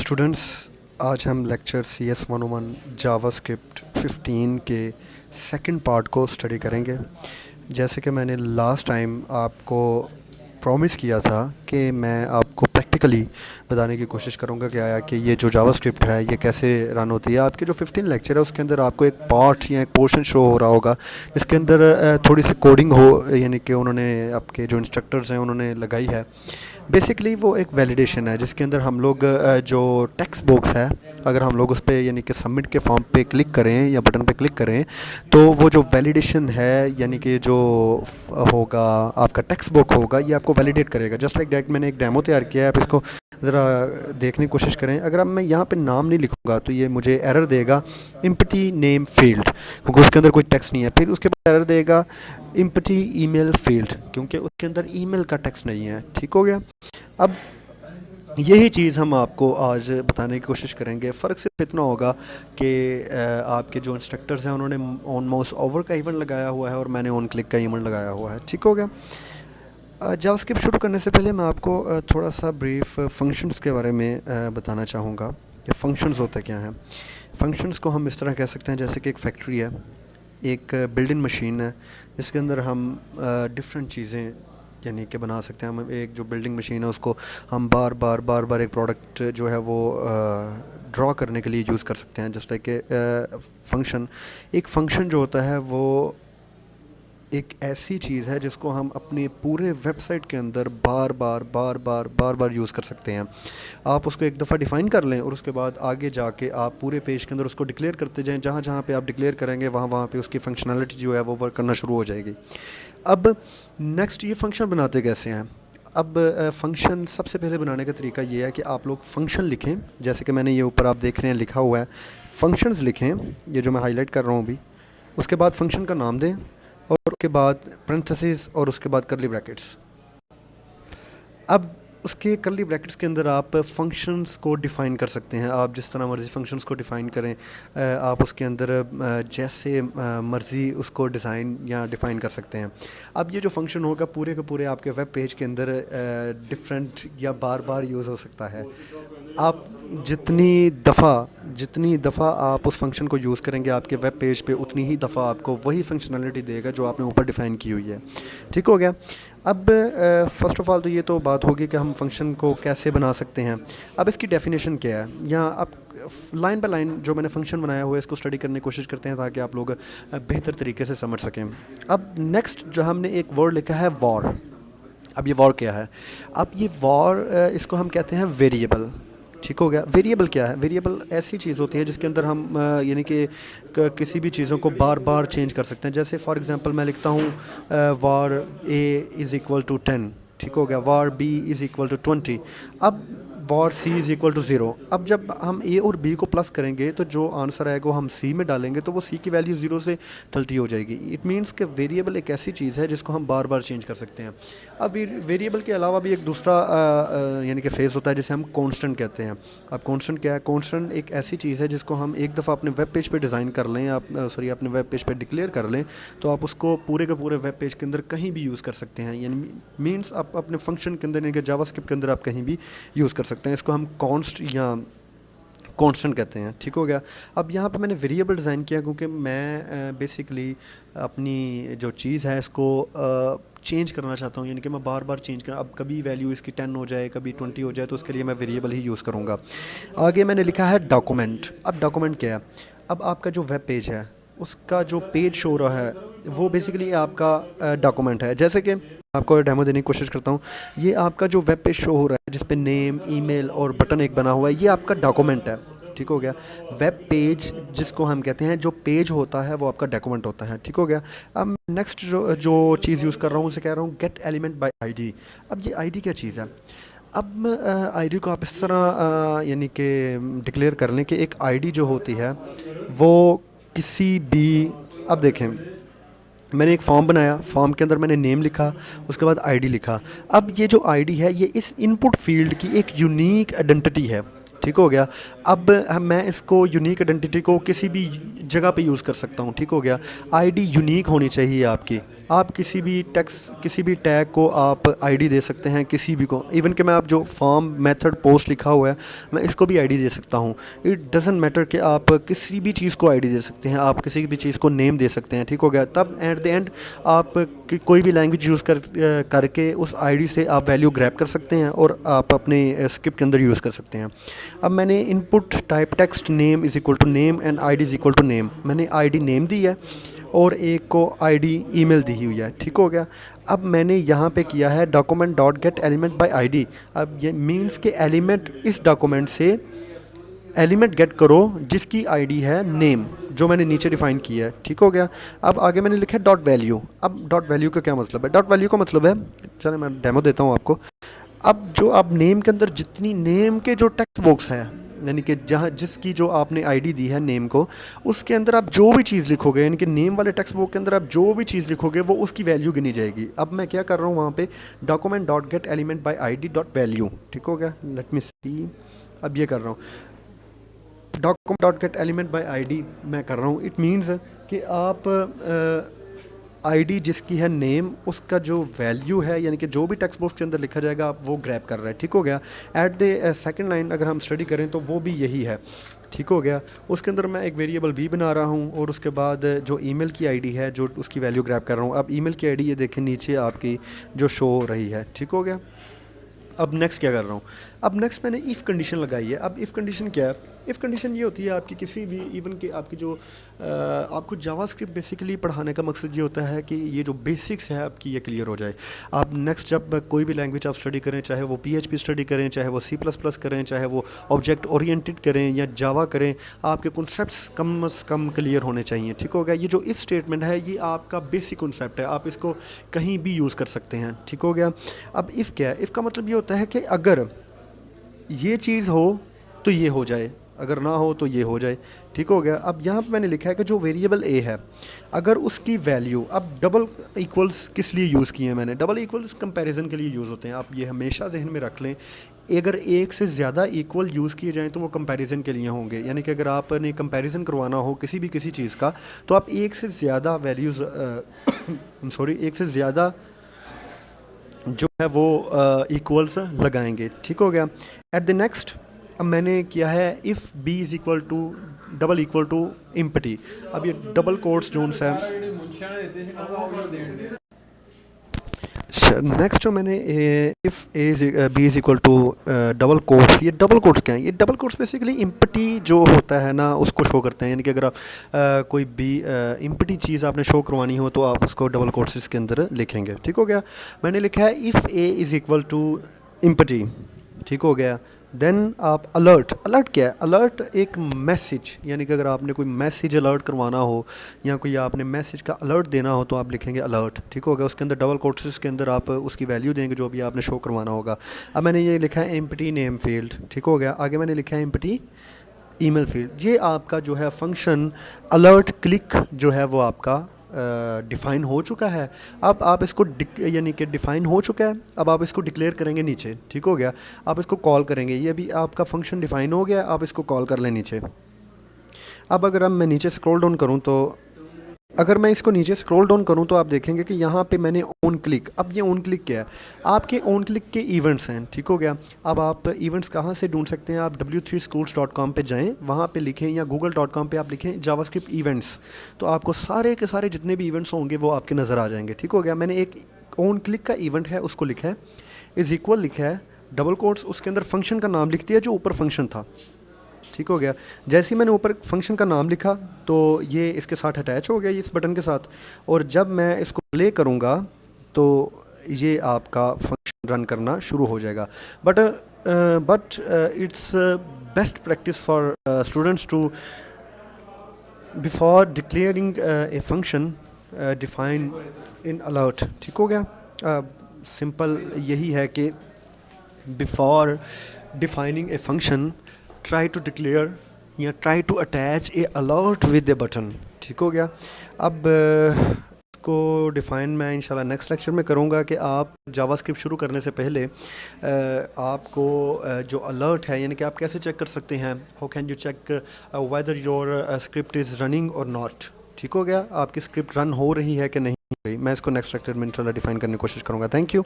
Students, आज हम lecture CS 101 JavaScript 15 के सेकंड पार्ट को स्टडी करेंगे। जैसे कि मैंने लास्ट टाइम आपको प्रॉमिस किया था कि मैं आपको प्रैक्टिकली बताने की कोशिश करूंगा कि ये जो जावास्क्रिप्ट है ये कैसे रन होती है। आपके जो 15 लेक्चर है उसके अंदर आपको एक पार्ट या एक पोर्शन शो हो रहा होगा जिसके अंदर थोड़ी सी कोडिंग हो, यानी कि उन्होंने आपके जो इंस्ट्रक्टर्स हैं उन्होंने लगाई है। बेसिकली वो एक वैलिडेशन है जिसके अंदर हम लोग जो टेक्स्ट बॉक्स है, अगर हम लोग उस पर यानी कि सबमिट के फॉर्म पे क्लिक करें या बटन पे क्लिक करें तो वो जो वैलिडेशन है यानी कि जो होगा आपका टेक्स्ट बॉक्स होगा ये आपको वैलिडेट करेगा। जस्ट लाइक डैट मैंने एक डेमो तैयार किया है, आप इसको ज़रा देखने की कोशिश करें। अगर अब मैं यहाँ पे नाम नहीं लिखूँगा तो ये मुझे एरर देगा एम्प्टी नेम फील्ड, क्योंकि उसके अंदर कोई टेक्स्ट नहीं है। फिर उसके बाद एरर देगा एम्प्टी ईमेल फील्ड, क्योंकि उसके अंदर ईमेल का टेक्स्ट नहीं है। ठीक हो गया। अब यही चीज़ हम आपको आज बताने की कोशिश करेंगे। फ़र्क सिर्फ इतना होगा कि आपके जो इंस्ट्रक्टर्स हैं उन्होंने ऑन माउस ओवर का इवेंट लगाया हुआ है और मैंने ऑन क्लिक का इवेंट लगाया हुआ है। ठीक हो गया। जावास्क्रिप्ट शुरू करने से पहले मैं आपको थोड़ा सा ब्रीफ फंक्शंस के बारे में बताना चाहूँगा कि फ़ंक्शंस होते क्या हैं। फ़ंक्शंस को हम इस तरह कह सकते हैं जैसे कि एक फैक्ट्री है, एक बिल्डिंग मशीन है जिसके अंदर हम डिफरेंट चीज़ें यानी कि बना सकते हैं। हम एक जो बिल्डिंग मशीन है उसको हम बार बार एक प्रोडक्ट जो है वो ड्रॉ करने के लिए यूज़ कर सकते हैं। जस्ट लाइक फंक्शन, एक फंक्शन जो होता है वो एक ऐसी चीज़ है जिसको हम अपने पूरे वेबसाइट के अंदर बार बार यूज़ कर सकते हैं। आप उसको एक दफ़ा डिफ़ाइन कर लें और उसके बाद आगे जाके आप पूरे पेज के अंदर उसको डिक्लेयर करते जाएं। जहाँ जहाँ पे आप डिक्लेयर करेंगे वहाँ पे उसकी फंक्शनैलिटी जो है वो वर्क करना शुरू हो जाएगी। अब नेक्स्ट ये फंक्शन बनाते कैसे हैं। अब फंक्शन सबसे पहले बनाने का तरीका ये है कि आप लोग फंक्शन लिखें, जैसे कि मैंने ये ऊपर आप देख रहे हैं लिखा हुआ है फंक्शंस लिखें, ये जो मैं हाईलाइट कर रहा हूँ अभी। उसके बाद फंक्शन का नाम दें और उसके बाद पेरेंथेसिस और उसके बाद करली ब्रैकेट्स। अब उसके करली ब्रैकेट्स के अंदर आप फंक्शंस को डिफ़ाइन कर सकते हैं। आप जिस तरह मर्ज़ी फंक्शंस को डिफ़ाइन करें, आप उसके अंदर जैसे मर्ज़ी उसको डिज़ाइन या डिफ़ाइन कर सकते हैं। अब ये जो फंक्शन होगा पूरे के पूरे आपके वेब पेज के अंदर डिफरेंट या बार बार यूज़ हो सकता है। आप जितनी दफ़ा आप उस फंक्शन को यूज़ करेंगे आपके वेब पेज पे उतनी ही दफ़ा आपको वही फंक्शनैलिटी देगा जो आपने ऊपर डिफ़ाइन की हुई है। ठीक हो गया। अब फ़र्स्ट ऑफ़ ऑल तो ये तो बात होगी कि हम फंक्शन को कैसे बना सकते हैं। अब इसकी डेफिनेशन क्या है, यहाँ आप लाइन बाय लाइन जो मैंने फंक्शन बनाया हुआ है इसको स्टडी करने की कोशिश करते हैं ताकि आप लोग बेहतर तरीके से समझ सकें। अब नेक्स्ट जो हमने एक वर्ड लिखा है वॉर। अब ये वॉर क्या है। अब ये वॉर इसको हम कहते हैं वेरिएबल। ठीक हो गया। वेरिएबल क्या है। वेरिएबल ऐसी चीज़ होती है जिसके अंदर हम यानी कि किसी भी चीज़ों को बार बार चेंज कर सकते हैं। जैसे फॉर एग्जांपल मैं लिखता हूँ वार A इज़ इक्वल टू 10। ठीक हो गया। वार B इज़ इक्वल टू 20। अब वार C इज़ इक्वल टू 0। अब जब हम A और B को प्लस करेंगे तो जो आंसर आएगा वो हम C में डालेंगे तो वो C की वैल्यू 0 से 30 हो जाएगी। इट मीन्स कि वेरिएबल एक ऐसी चीज़ है जिसको हम बार बार चेंज कर सकते हैं। अब वेरिएबल के अलावा भी एक दूसरा यानी कि फेस होता है जिसे हम कांस्टेंट कहते हैं। अब कांस्टेंट क्या है। कांस्टेंट एक ऐसी चीज़ है जिसको हम एक दफ़ा अपने वेब पेज पे डिज़ाइन कर लें, आप अपने वेब पेज पे डिक्लेयर कर लें तो आप उसको पूरे के पूरे वेब पेज के अंदर कहीं भी यूज़ कर सकते हैं। यानी मीन्स आप अपने फंक्शन के अंदर यानी कि जावास्क्रिप्ट के अंदर आप कहीं भी यूज़ कर सकते हैं। इसको हम कॉन्स्ट या कांस्टेंट कहते हैं। ठीक हो गया। अब यहाँ पे मैंने वेरिएबल डिज़ाइन किया क्योंकि मैं बेसिकली अपनी जो चीज़ है इसको चेंज करना चाहता हूँ, यानी कि मैं बार बार चेंज कर, अब कभी वैल्यू इसकी 10 हो जाए कभी 20 हो जाए तो उसके लिए मैं वेरिएबल ही यूज़ करूँगा। आगे मैंने लिखा है डॉक्यूमेंट। अब डॉक्यूमेंट क्या है। अब आपका जो वेब पेज है उसका जो पेज शो रहा है वो बेसिकली आपका डॉक्यूमेंट है। जैसे कि आपको डेमो देने की कोशिश करता हूँ। ये आपका जो वेब पेज शो हो रहा है जिस पे नेम, ईमेल और बटन एक बना हुआ है ये आपका डॉक्यूमेंट है। ठीक हो गया। वेब पेज जिसको हम कहते हैं जो पेज होता है वो आपका डॉक्यूमेंट होता है। ठीक हो गया। अब नेक्स्ट जो चीज़ यूज़ कर रहा हूँ उसे कह रहा हूँ गेट एलिमेंट बाय आईडी। अब ये आईडी क्या चीज़ है। अब आईडी को आप इस तरह यानी कि डिक्लेयर कर लें कि एक आईडी जो होती है वो किसी भी, अब देखें मैंने एक फॉर्म बनाया, फॉर्म के अंदर मैंने नेम लिखा, उसके बाद आईडी लिखा। अब ये जो आईडी है ये इस इनपुट फील्ड की एक यूनिक आइडेंटिटी है। ठीक हो गया। अब मैं इसको यूनिक आइडेंटिटी को किसी भी जगह पे यूज़ कर सकता हूँ। ठीक हो गया। आईडी यूनिक होनी चाहिए आपकी। आप किसी भी टैग को आप आईडी दे सकते हैं, किसी भी को, इवन कि मैं आप जो फॉर्म मेथड पोस्ट लिखा हुआ है मैं इसको भी आईडी दे सकता हूँ। इट डजेंट मैटर कि आप किसी भी चीज़ को आईडी दे सकते हैं, आप किसी भी चीज़ को नेम दे सकते हैं, ठीक हो गया। तब एट द एंड आप कोई भी लैंग्वेज यूज़ करके उस आईडी से आप वैल्यू ग्रैब कर सकते हैं और आप अपने स्क्रिप्ट के अंदर यूज़ कर सकते हैं। अब मैंने input type text name is equal to name and ID is equal to name, मैंने आईडी नेम दी है और एक को आईडी ईमेल दी हुई है, ठीक हो गया। अब मैंने यहाँ पे किया है document dot gate element by ID. अब ये मींस के एलिमेंट इस डॉक्यूमेंट से एलिमेंट गेट करो जिसकी आईडी है नेम, जो मैंने नीचे डिफाइन किया है, ठीक हो गया। अब आगे मैंने लिखा है डॉट वैल्यू। अब डॉट वैल्यू का क्या मतलब है? डॉट वैल्यू का मतलब है, चलो मैं डेमो देता हूँ आपको। अब जो आप नेम के अंदर जितनी नेम के जो टेक्स्ट बॉक्स है, यानी कि जहाँ जिसकी जो आपने आईडी दी है नेम को, उसके अंदर आप जो भी चीज़ लिखोगे, यानी कि नेम वाले टेक्स्ट बॉक्स के अंदर आप जो भी चीज़ लिखोगे वो उसकी वैल्यू गिनी जाएगी। अब मैं क्या कर रहा हूँ वहाँ पे document dot gate element by ID dot value, ठीक हो गया। लेट मी सी, अब ये कर रहा हूँ document dot gate element by ID मैं कर रहा हूँ। इट मीन्स कि आप आईडी जिसकी है नेम, उसका जो वैल्यू है, यानी कि जो भी टेक्स्ट बॉक्स के अंदर लिखा जाएगा आप वो ग्रैब कर रहे हैं, ठीक हो गया। एट द सेकंड लाइन अगर हम स्टडी करें तो वो भी यही है, ठीक हो गया। उसके अंदर मैं एक वेरिएबल वी बना रहा हूँ और उसके बाद जो ईमेल की आईडी है जो उसकी वैल्यू ग्रैब कर रहा हूँ। अब ईमेल की आईडी ये देखें नीचे आपकी जो शो हो रही है, ठीक हो गया। अब नेक्स्ट क्या कर रहा हूँ? अब नेक्स्ट मैंने इफ़ कंडीशन लगाई है। अब इफ़ कंडीशन क्या है? इफ़ कंडीशन ये होती है आपकी किसी भी इवन कि आपकी जो आपको जावास्क्रिप्ट बेसिकली पढ़ाने का मकसद ये होता है कि ये जो बेसिक्स है आपकी ये क्लियर हो जाए। आप नेक्स्ट जब कोई भी लैंग्वेज आप स्टडी करें, चाहे वो PHP स्टडी करें, चाहे वो C++ करें, चाहे वो ऑब्जेक्ट ओरिएंटेड करें या जावा करें, आपके कॉन्सेप्ट्स कम से कम क्लियर होने चाहिए, ठीक हो गया। ये जो इफ़ स्टेटमेंट है ये आपका बेसिक कॉन्सेप्ट है, आप इसको कहीं भी यूज़ कर सकते हैं, ठीक हो गया। अब इफ़ क्या है? इफ़ का मतलब ये होता है कि अगर ये चीज़ हो तो ये हो जाए, अगर ना हो तो ये हो जाए, ठीक हो गया। अब यहाँ पे मैंने लिखा है कि जो वेरिएबल ए है अगर उसकी वैल्यू, अब डबल इक्वल्स किस लिए यूज़ किए हैं मैंने? डबल इक्वल्स कंपैरिजन के लिए यूज़ होते हैं, आप ये हमेशा जहन में रख लें। अगर एक से ज़्यादा इक्वल यूज़ किए जाएँ तो वो कंपैरिजन के लिए होंगे, यानी कि अगर आपने कंपैरिजन करवाना हो किसी चीज़ का तो आप एक से ज़्यादा वैल्यूज़ एक से ज़्यादा जो है वो इक्वल्स लगाएंगे, ठीक हो गया। एट द नेक्स्ट अब मैंने किया है if b is equal to double equal to empty. अब ये डबल कोट्स जोन है। नेक्स्ट जो मैंने if b is equal to double quotes, ये डबल कोट्स क्या हैं? ये डबल कोट्स बेसिकली इम्पटी जो होता है ना उसको शो करते हैं, यानी कि अगर आप कोई भी इम्पटी चीज़ आपने शो करवानी हो तो आप उसको डबल कोट्स के अंदर लिखेंगे, ठीक हो गया। मैंने लिखा है if a is equal to empty, ठीक हो गया। देन आप अलर्ट, अलर्ट क्या है? अलर्ट एक मैसेज, यानी कि अगर आपने कोई मैसेज अलर्ट करवाना हो या कोई आपने मैसेज का अलर्ट देना हो तो आप लिखेंगे अलर्ट, ठीक हो गया। उसके अंदर डबल कोट्स के अंदर आप उसकी वैल्यू देंगे जो भी आपने शो करवाना होगा। अब मैंने ये लिखा है एम्प्टी नेम फील्ड, ठीक हो गया। आगे मैंने लिखा है एम्प्टी ईमेल फील्ड। ये आपका जो है फंक्शन अलर्ट क्लिक जो है वो आपका डिफ़ाइन हो चुका है। अब आप इसको यानी कि डिफ़ाइन हो चुका है, अब आप इसको डिक्लेयर करेंगे नीचे, ठीक हो गया। आप इसको कॉल करेंगे, ये भी आपका फंक्शन डिफ़ाइन हो गया, आप इसको कॉल कर लें नीचे। अब अगर मैं नीचे स्क्रॉल डाउन करूं तो अगर मैं इसको नीचे स्क्रॉल डाउन करूं तो आप देखेंगे कि यहाँ पे मैंने ऑन क्लिक, अब ये ऑन क्लिक क्या है? आपके ऑन क्लिक के इवेंट्स हैं, ठीक हो गया। अब आप इवेंट्स कहाँ से ढूंढ सकते हैं? आप w3schools.com पे जाएं, वहाँ पे लिखें, या google.com पे आप लिखें जावास्क्रिप्ट इवेंट्स, तो आपको सारे के सारे जितने भी इवेंट्स होंगे वो आपके नज़र आ जाएंगे, ठीक हो गया। मैंने एक ऑन क्लिक का इवेंट है उसको लिखा है, इज़ इक्वल लिखा है, डबल कोट्स, उसके अंदर फंक्शन का नाम लिख दिया जो ऊपर फंक्शन था, ठीक हो गया। जैसे ही मैंने ऊपर फंक्शन का नाम लिखा तो ये इसके साथ अटैच हो गया इस बटन के साथ, और जब मैं इसको प्ले करूँगा तो ये आपका फंक्शन रन करना शुरू हो जाएगा। But it's best practice for students to before declaring a function define in alert, ठीक हो गया। सिंपल यही है कि before defining a function try to declare या try to attach a alert with a button, ठीक हो गया। अब इसको डिफ़ाइन मैं इंशाल्लाह नेक्स्ट लेक्चर में करूँगा कि आप जावास्क्रिप्ट शुरू करने से पहले आपको जो अलर्ट है, यानी कि आप कैसे चेक कर सकते हैं, how can you check whether your script is running और नॉट, ठीक हो गया। आपकी स्क्रिप्ट रन हो रही है कि नहीं मैं इसको नेक्स्ट लेक्चर में इंशाल्लाह डिफाइन करने की कोशिश करूँगा। Thank you.